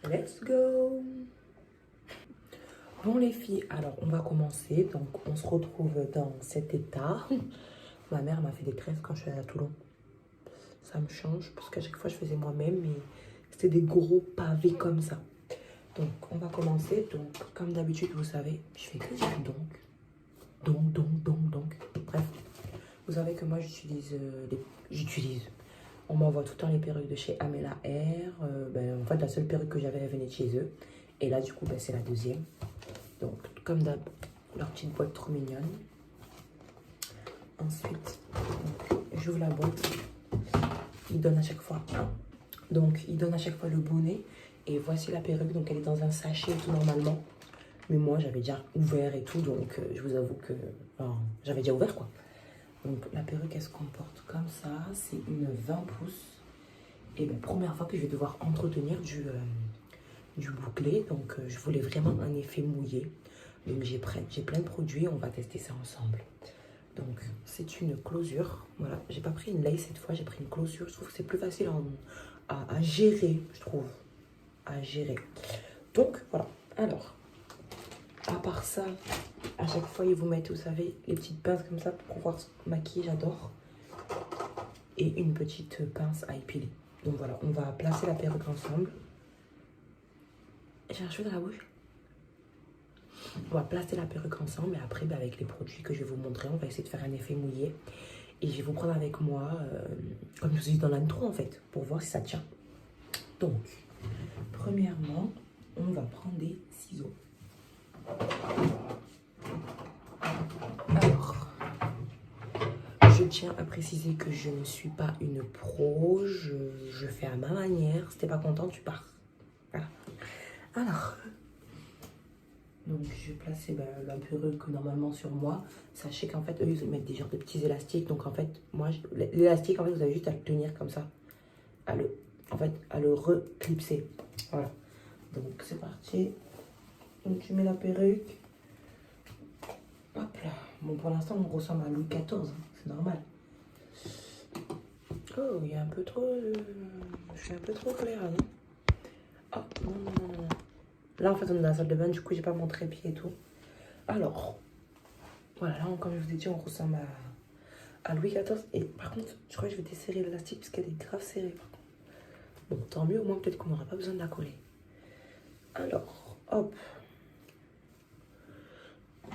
Let's go. Bon les filles, alors on va commencer. Donc on se retrouve dans cet état. Ma mère m'a fait des tresses quand je suis allée à Toulon. Ça me change parce qu'à chaque fois je faisais moi-même, mais c'était des gros pavés comme ça. Donc on va commencer. Donc comme d'habitude vous savez, je fais que dire donc. Bref, vous savez que moi j'utilise. On m'envoie tout le temps les perruques de chez Amela Air. En fait la seule perruque que j'avais elle venait de chez eux. Et là du coup c'est la deuxième. Donc, comme d'hab, leur petite boîte trop mignonne. Ensuite, j'ouvre la boîte. Ils donnent à chaque fois un. Donc, ils donnent à chaque fois le bonnet. Et voici la perruque. Donc, elle est dans un sachet et tout normalement. Mais moi, j'avais déjà ouvert et tout. Donc, je vous avoue que j'avais déjà ouvert quoi. Donc, la perruque, elle se comporte comme ça. C'est une 20 pouces. Et première fois que je vais devoir entretenir du bouclé. Donc, je voulais vraiment un effet mouillé. Donc, j'ai plein de produits. On va tester ça ensemble. Donc, c'est une closure. Voilà, j'ai pas pris une lace cette fois. J'ai pris une closure. Je trouve que c'est plus facile à gérer, je trouve. À gérer. Donc, voilà. Alors, à part ça, à chaque fois, ils vous mettent, vous savez, les petites pinces comme ça pour pouvoir se maquiller. J'adore. Et une petite pince à épiler. Donc, voilà, on va placer la perruque ensemble. J'ai un cheveu dans la bouche. On va placer la perruque ensemble et après, avec les produits que je vais vous montrer, on va essayer de faire un effet mouillé. Et je vais vous prendre avec moi, comme je vous ai dit dans l'intro en fait, pour voir si ça tient. Donc, premièrement, on va prendre des ciseaux. Alors, je tiens à préciser que je ne suis pas une pro, je fais à ma manière. Si t'es pas content, tu pars. Voilà. Alors, donc je vais placer la perruque normalement sur moi. Sachez qu'en fait, eux, ils mettent des genres de petits élastiques. Donc en fait, moi, l'élastique, en fait, vous avez juste à le tenir comme ça. À le reclipser. Voilà. Donc c'est parti. Donc tu mets la perruque. Hop là. Bon, pour l'instant, on ressemble à Louis XIV. Hein. C'est normal. Oh, il y a un peu trop... Je suis un peu trop claire, non? Oh, non. Là, en fait, on est dans la salle de bain. Du coup, j'ai pas mon trépied et tout. Alors, voilà. Là, comme je vous ai dit, on ressemble à Louis XIV. Et par contre, je crois que je vais desserrer l'élastique parce qu'elle est grave serrée. Par contre. Bon, tant mieux. Au moins, peut-être qu'on n'aura pas besoin de la coller. Alors, hop.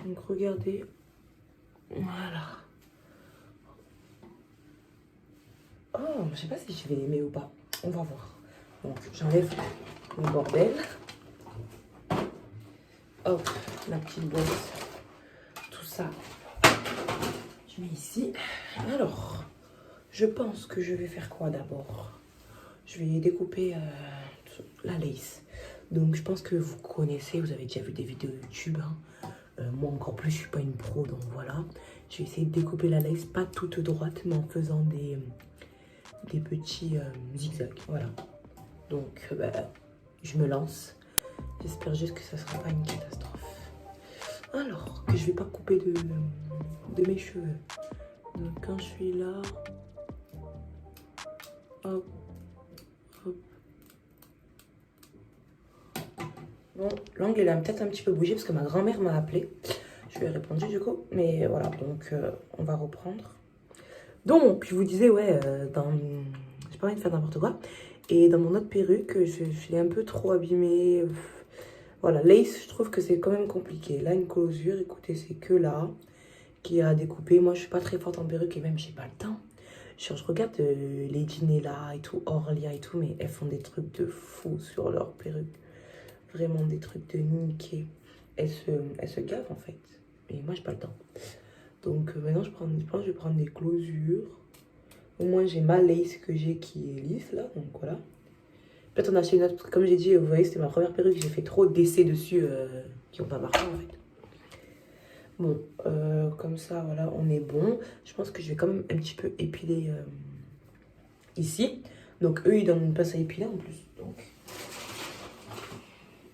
Donc, regardez. Voilà. Oh, je sais pas si je vais l'aimer ou pas. On va voir. Donc, j'enlève mon bordel. Hop, la petite boîte. Tout ça, je mets ici. Alors, je pense que je vais faire quoi d'abord? Je vais découper la lace. Donc, je pense que vous connaissez, vous avez déjà vu des vidéos YouTube. Hein. Moi, encore plus, je suis pas une pro, donc voilà. Je vais essayer de découper la lace, pas toute droite, mais en faisant des petits zigzags. Voilà. Donc, je me lance. J'espère juste que ça sera pas une catastrophe. Alors, que je vais pas couper de mes cheveux. Donc, quand je suis là, hop. Bon, l'angle, il a peut-être un petit peu bougé parce que ma grand-mère m'a appelé. Je lui ai répondu du coup. Mais voilà, donc on va reprendre. Donc, je vous disais, ouais, j'ai pas envie de faire n'importe quoi. Et dans mon autre perruque, je l'ai un peu trop abîmée. Voilà, lace, je trouve que c'est quand même compliqué. Là, une closure, écoutez, c'est que là qui a découpé. Moi, je suis pas très forte en perruque et même, j'ai pas le temps. Je regarde les Dinella et tout, Orlia et tout, mais elles font des trucs de fou sur leur perruque. Vraiment des trucs de niquer. Elles se gavent en fait. Et moi, j'ai pas le temps. Donc maintenant, je pense que je vais prendre des closures. Au moins, j'ai ma lace que j'ai qui est lisse là. Donc voilà. Peut-être on a acheté une autre. Comme j'ai dit, vous voyez, c'était ma première perruque. J'ai fait trop d'essais dessus qui n'ont pas marché en fait. Bon, comme ça, voilà, on est bon. Je pense que je vais quand même un petit peu épiler ici. Donc eux, ils donnent une pince à épiler en plus. Donc,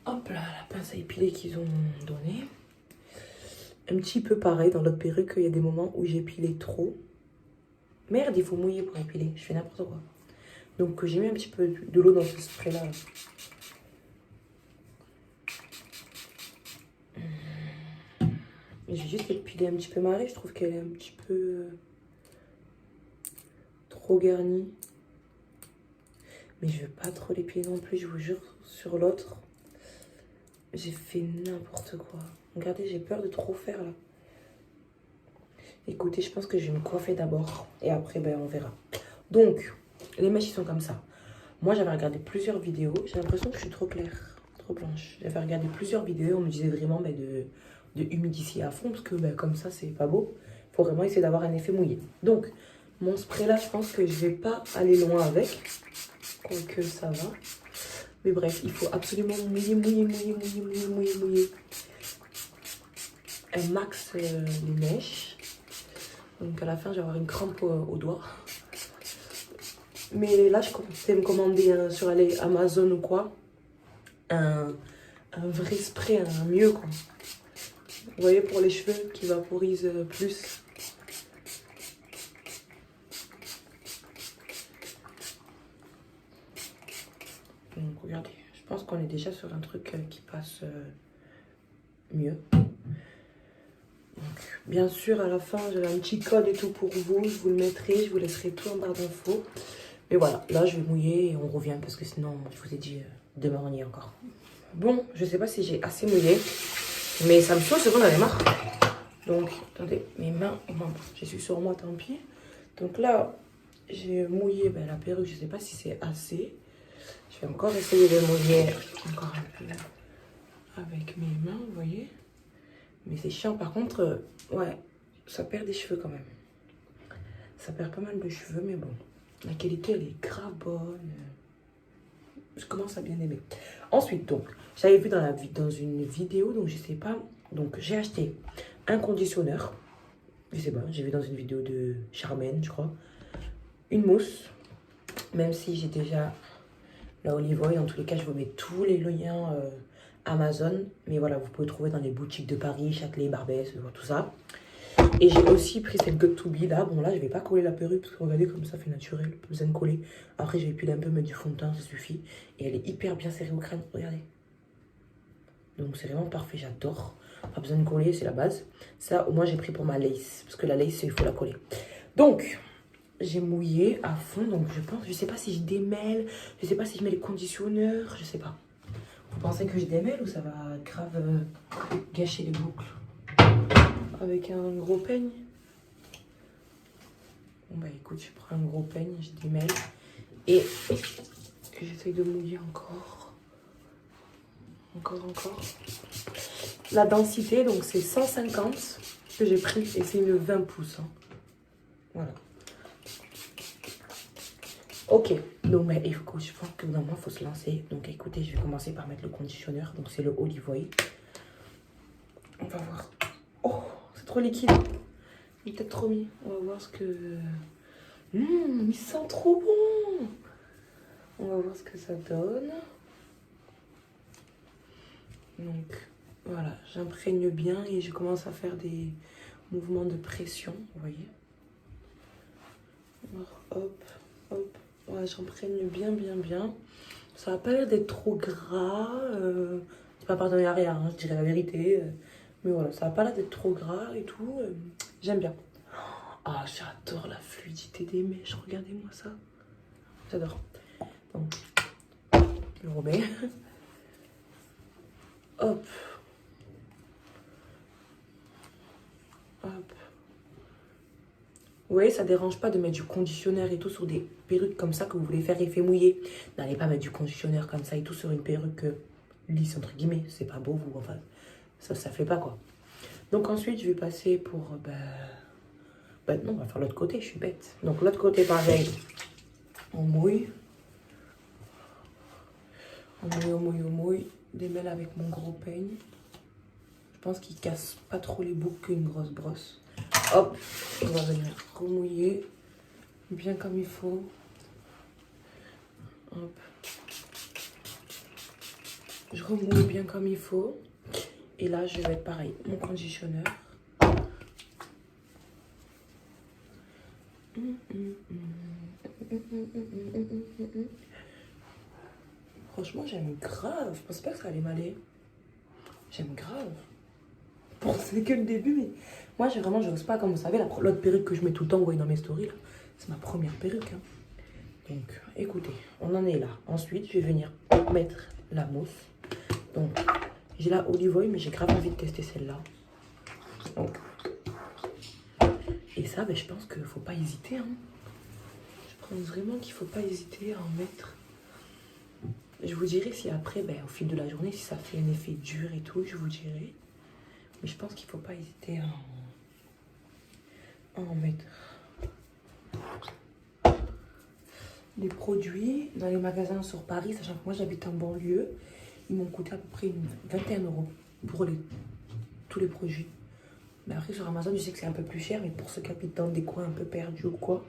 hop là, la pince à épiler qu'ils ont donnée. Un petit peu pareil dans l'autre perruque, il y a des moments où j'ai épilé trop. Merde, il faut mouiller pour épiler. Je fais n'importe quoi. Donc j'ai mis un petit peu de l'eau dans ce spray là. J'ai juste épilé un petit peu Marie. Je trouve qu'elle est un petit peu trop garnie. Mais je veux pas trop l'épiler non plus, je vous jure. Sur l'autre, j'ai fait n'importe quoi. Regardez, j'ai peur de trop faire là. Écoutez, je pense que je vais me coiffer d'abord. Et après, ben, on verra. Donc, les mèches, ils sont comme ça. Moi, j'avais regardé plusieurs vidéos. J'ai l'impression que je suis trop claire, trop blanche. J'avais regardé plusieurs vidéos. On me disait vraiment ben, de humidifier à fond. Parce que ben, comme ça, c'est pas beau. Il faut vraiment essayer d'avoir un effet mouillé. Donc, mon spray là, je pense que je vais pas aller loin avec. Quoique ça va. Mais bref, il faut absolument mouiller. Un max les mèches. Donc à la fin, je vais avoir une crampe au doigt. Mais là, je comptais me commander sur Amazon ou quoi. Un vrai spray, un mieux quoi. Vous voyez, pour les cheveux qui vaporisent plus. Donc regardez, je pense qu'on est déjà sur un truc qui passe mieux. Donc, bien sûr, à la fin, j'ai un petit code et tout pour vous. Je vous le mettrai, je vous laisserai tout en barre d'infos. Mais voilà, là, je vais mouiller et on revient parce que sinon, je vous ai dit, demain, on y est encore. Bon, je sais pas si j'ai assez mouillé, mais ça me saoule, c'est bon, j'en ai marre. Donc, attendez, mes mains, je suis sur moi, tant pis. Donc là, j'ai mouillé ben, la perruque, je sais pas si c'est assez. Je vais encore essayer de mouiller encore un peu avec mes mains, vous voyez. Mais c'est chiant, par contre, ouais, ça perd des cheveux quand même. Ça perd pas mal de cheveux, mais bon. La qualité, elle est grave bonne. Je commence à bien aimer. Ensuite, donc, j'avais vu dans une vidéo, donc je sais pas. Donc, j'ai acheté un conditionneur. Je sais pas, j'ai vu dans une vidéo de Charmaine, je crois. Une mousse. Même si j'ai déjà la olive oil. En tous les cas, je vous mets tous les liens Amazon. Mais voilà, vous pouvez trouver dans les boutiques de Paris, Châtelet, Barbès, tout ça. Et j'ai aussi pris cette Got To Be là. Bon, là, je vais pas coller la perruque parce que regardez comme ça fait naturel. Pas besoin de coller. Après, j'ai épilé un peu, mettre du fond de teint, ça suffit. Et elle est hyper bien serrée au crâne. Regardez. Donc, c'est vraiment parfait. J'adore. Pas besoin de coller, c'est la base. Ça, au moins, j'ai pris pour ma lace. Parce que la lace, il faut la coller. Donc, j'ai mouillé à fond. Donc, je pense, je sais pas si je démêle. Je sais pas si je mets les conditionneurs. Je sais pas. Vous pensez que je démêle ou ça va grave gâcher les boucles? Avec un gros peigne. Bon bah écoute, je prends un gros peigne, je démêle. Et j'essaye de mouiller encore. Encore. La densité, donc c'est 150 que j'ai pris et c'est une 20 pouces. Hein. Voilà. Ok, donc bah, écoute, je pense que dans moi, il faut se lancer. Donc écoutez, je vais commencer par mettre le conditionneur. Donc c'est le olive oil. On va voir. Oh, c'est trop liquide. Il est peut-être trop mis. On va voir ce que... il sent trop bon. On va voir ce que ça donne. Donc, voilà, j'imprègne bien et je commence à faire des mouvements de pression, vous voyez. Alors, hop. Ouais, j'imprègne bien. Ça n'a pas l'air d'être trop gras. C'est pas partenariat, hein, je dirais la vérité. Mais voilà, ça n'a pas l'air d'être trop gras et tout. J'aime bien. Ah, j'adore la fluidité des mèches. Regardez-moi ça. J'adore. Donc, je le remets. Hop. Vous voyez, ça dérange pas de mettre du conditionneur et tout sur des perruques comme ça que vous voulez faire effet mouillé. N'allez pas mettre du conditionneur comme ça et tout sur une perruque lisse, entre guillemets. C'est pas beau, vous. Enfin, ça fait pas, quoi. Donc ensuite, je vais passer pour... non, on va faire l'autre côté, je suis bête. Donc l'autre côté, pareil. On mouille. On mouille. Démêle avec mon gros peigne. Je pense qu'il casse pas trop les boucles qu'une grosse brosse. Hop, on va venir remouiller bien comme il faut. Hop. Je remouille bien comme il faut. Et là, je vais mettre pareil, mon conditionneur. Franchement, j'aime grave. Je pensais pas que ça allait m'aller. J'aime grave. Bon, c'est que le début, mais moi, je n'ose pas, comme vous savez, l'autre perruque que je mets tout le temps, vous voyez dans mes stories, là, c'est ma première perruque. Hein. Donc, écoutez, on en est là. Ensuite, je vais venir mettre la mousse. Donc, j'ai la Olive Oil, mais j'ai grave envie de tester celle-là. Donc, et ça, ben, je pense qu'il ne faut pas hésiter. Hein. Je pense vraiment qu'il ne faut pas hésiter à en mettre. Je vous dirai si après, ben, au fil de la journée, si ça fait un effet dur et tout, je vous dirai. Mais je pense qu'il ne faut pas hésiter à en mettre. Les produits dans les magasins sur Paris, sachant que moi j'habite en banlieue, ils m'ont coûté à peu près 21 € pour tous les produits. Mais après sur Amazon, je sais que c'est un peu plus cher, mais pour ceux qui habitent dans des coins un peu perdus ou quoi,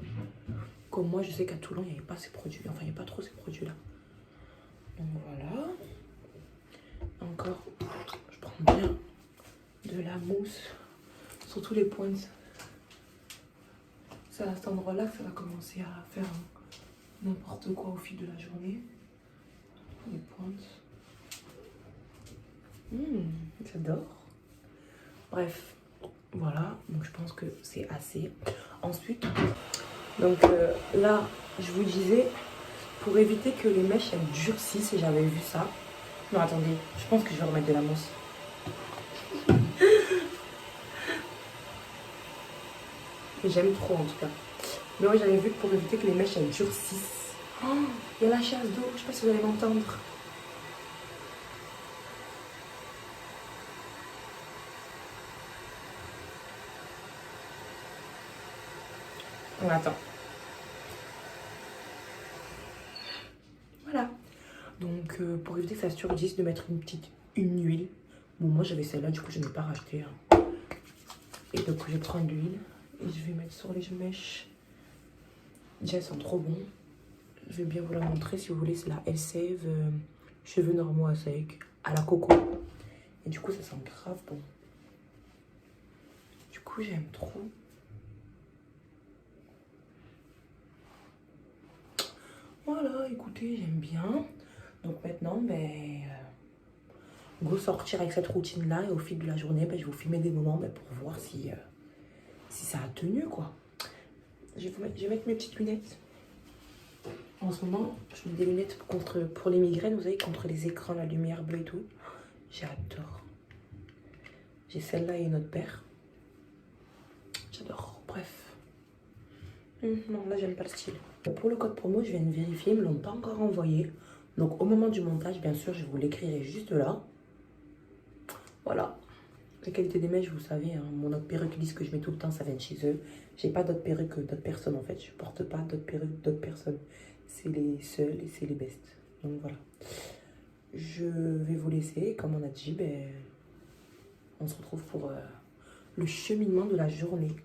comme moi, je sais qu'à Toulon, il n'y avait pas ces produits. Enfin, il n'y a pas trop ces produits-là. Donc voilà. Encore, je prends bien de la mousse sur tous les pointes. C'est à cet endroit-là que ça va commencer à faire n'importe quoi au fil de la journée. Les pointes. J'adore. Bref, voilà. Donc je pense que c'est assez. Ensuite, donc là, je vous disais, pour éviter que les mèches elles durcissent, et j'avais vu ça. Non, attendez, je pense que je vais remettre de la mousse. J'aime trop en tout cas. Mais ouais, j'avais vu que pour éviter que les mèches elles durcissent. Oh, il y a la chasse d'eau, je sais pas si vous allez m'entendre. On attend. Voilà. Donc pour éviter que ça surdisse, de mettre une huile. Bon, moi j'avais celle-là, du coup je n'ai pas racheté. Hein. Et donc je vais prendre l'huile et je vais mettre sur les mèches. Déjà elles sont trop bon. Je vais bien vous la montrer si vous voulez. C'est la Elseve cheveux normaux à sec à la coco. Et du coup ça sent grave bon. Du coup j'aime trop. Voilà, écoutez, j'aime bien. Donc maintenant, ben, go sortir avec cette routine-là. Et au fil de la journée, ben, je vais vous filmer des moments ben, pour voir si ça a tenu, quoi. Je vais mettre mes petites lunettes. En ce moment, je mets des lunettes pour les migraines, vous savez, contre les écrans, la lumière bleue et tout. J'adore. J'ai celle-là et une autre paire. J'adore. Bref. Non, là, j'aime pas le style. Pour le code promo, je viens de vérifier, ils ne me l'ont pas encore envoyé. Donc, au moment du montage, bien sûr, je vous l'écrirai juste là. Voilà. La qualité des mèches, vous savez, hein, mon autre perruque lisse que je mets tout le temps, ça vient de chez eux. J'ai pas d'autres perruques d'autres personnes, en fait. Je porte pas d'autres perruques d'autres personnes. C'est les seules et c'est les bestes. Donc, voilà. Je vais vous laisser. Comme on a dit, ben, on se retrouve pour le cheminement de la journée.